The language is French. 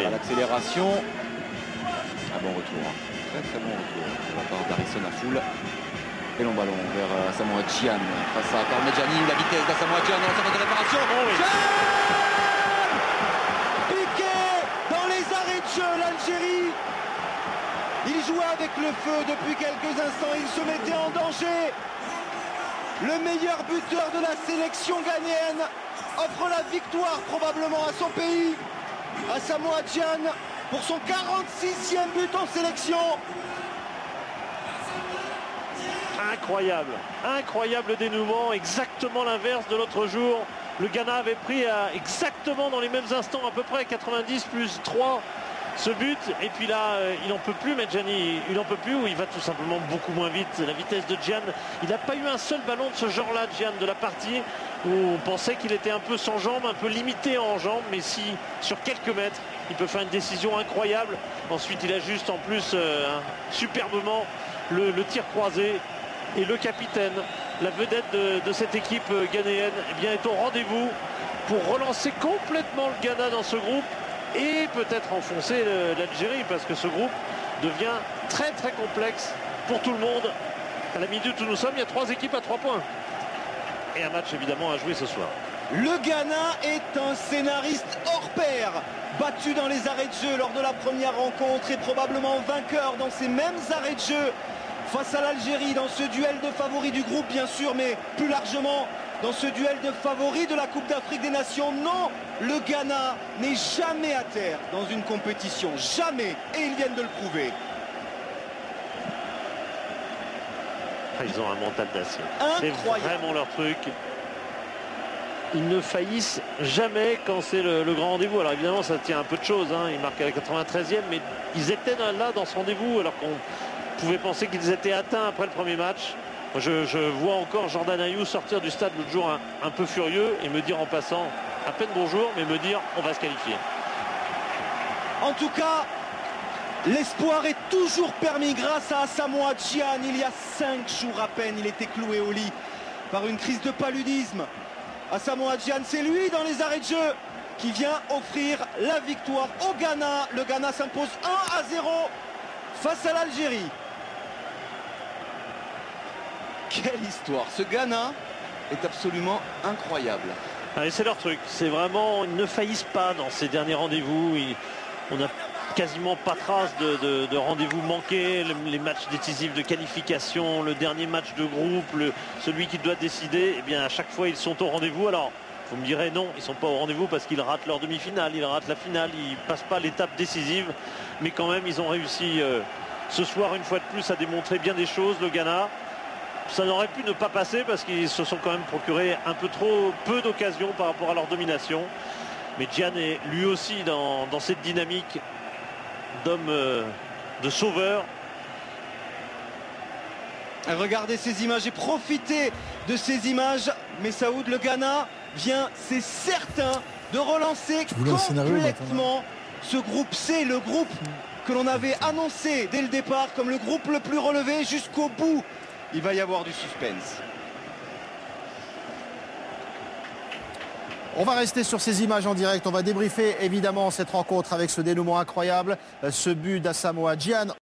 À l'accélération. Un bon retour. Très bon retour de la part d'Harrison Afful. Et long ballon vers Asamoah Gyan face à Parmigiani. La vitesse d'Asamoah Gyan dans la surface de réparation. Oh oui. Piqué dans les arrêts de jeu, l'Algérie. Il jouait avec le feu depuis quelques instants. Il se mettait en danger. Le meilleur buteur de la sélection ghanéenne offre la victoire probablement à son pays. Asamoah Gyan pour son 46e but en sélection. Incroyable, incroyable dénouement, exactement l'inverse de l'autre jour. Le Ghana avait pris exactement dans les mêmes instants, à peu près 90 plus 3, ce but. Et puis là, il n'en peut plus, Medjani, il n'en peut plus, ou il va tout simplement beaucoup moins vite. La vitesse de Gyan, il n'a pas eu un seul ballon de ce genre-là, Gyan, de la partie, où on pensait qu'il était un peu sans jambes, un peu limité en jambes, mais si, sur quelques mètres, il peut faire une décision incroyable. Ensuite, il ajuste en plus superbement le tir croisé. Et le capitaine, la vedette de cette équipe ghanéenne, eh bien, est au rendez-vous pour relancer complètement le Ghana dans ce groupe et peut-être enfoncer l'Algérie, parce que ce groupe devient très complexe pour tout le monde. À la minute où nous sommes, il y a 3 équipes à 3 points. Et un match évidemment à jouer ce soir. Le Ghana est un scénariste hors pair, battu dans les arrêts de jeu lors de la première rencontre et probablement vainqueur dans ces mêmes arrêts de jeu face à l'Algérie, dans ce duel de favoris du groupe bien sûr, mais plus largement dans ce duel de favoris de la Coupe d'Afrique des Nations. Non, le Ghana n'est jamais à terre dans une compétition, jamais, et ils viennent de le prouver. Ils ont un mental d'acier. C'est vraiment leur truc. Ils ne faillissent jamais quand c'est le grand rendez-vous. Alors évidemment, ça tient un peu de choses, hein. Ils marquent à la 93e, mais ils étaient là dans ce rendez-vous, alors qu'on pouvait penser qu'ils étaient atteints après le premier match. Moi, je vois encore Jordan Ayew sortir du stade l'autre jour un peu furieux et me dire en passant à peine bonjour, mais me dire on va se qualifier. En tout cas, l'espoir est toujours permis grâce à Asamoah Gyan. Il y a 5 jours à peine, il était cloué au lit par une crise de paludisme. Asamoah Gyan, c'est lui dans les arrêts de jeu qui vient offrir la victoire au Ghana. Le Ghana s'impose 1-0 face à l'Algérie. Quelle histoire! Ce Ghana est absolument incroyable. C'est leur truc. C'est vraiment, ils ne faillissent pas dans ces derniers rendez-vous. On n'a quasiment pas trace de rendez-vous manqués. Les matchs décisifs de qualification, le dernier match de groupe, celui qui doit décider, eh bien à chaque fois ils sont au rendez-vous. Alors vous me direz non, ils ne sont pas au rendez-vous parce qu'ils ratent leur demi-finale, ils ratent la finale, ils ne passent pas l'étape décisive. Mais quand même, ils ont réussi ce soir une fois de plus à démontrer bien des choses, le Ghana. Ça n'aurait pu ne pas passer parce qu'ils se sont quand même procuré un peu trop peu d'occasions par rapport à leur domination. Mais Gyan est lui aussi dans cette dynamique d'homme de sauveur. Regardez ces images et profitez de ces images. Mais Saoud, le Ghana vient, c'est certain, de relancer complètement ce groupe C, le groupe que l'on avait annoncé dès le départ comme le groupe le plus relevé. Jusqu'au bout, il va y avoir du suspense. On va rester sur ces images en direct. On va débriefer évidemment cette rencontre avec ce dénouement incroyable, ce but d'Asamoah Gyan.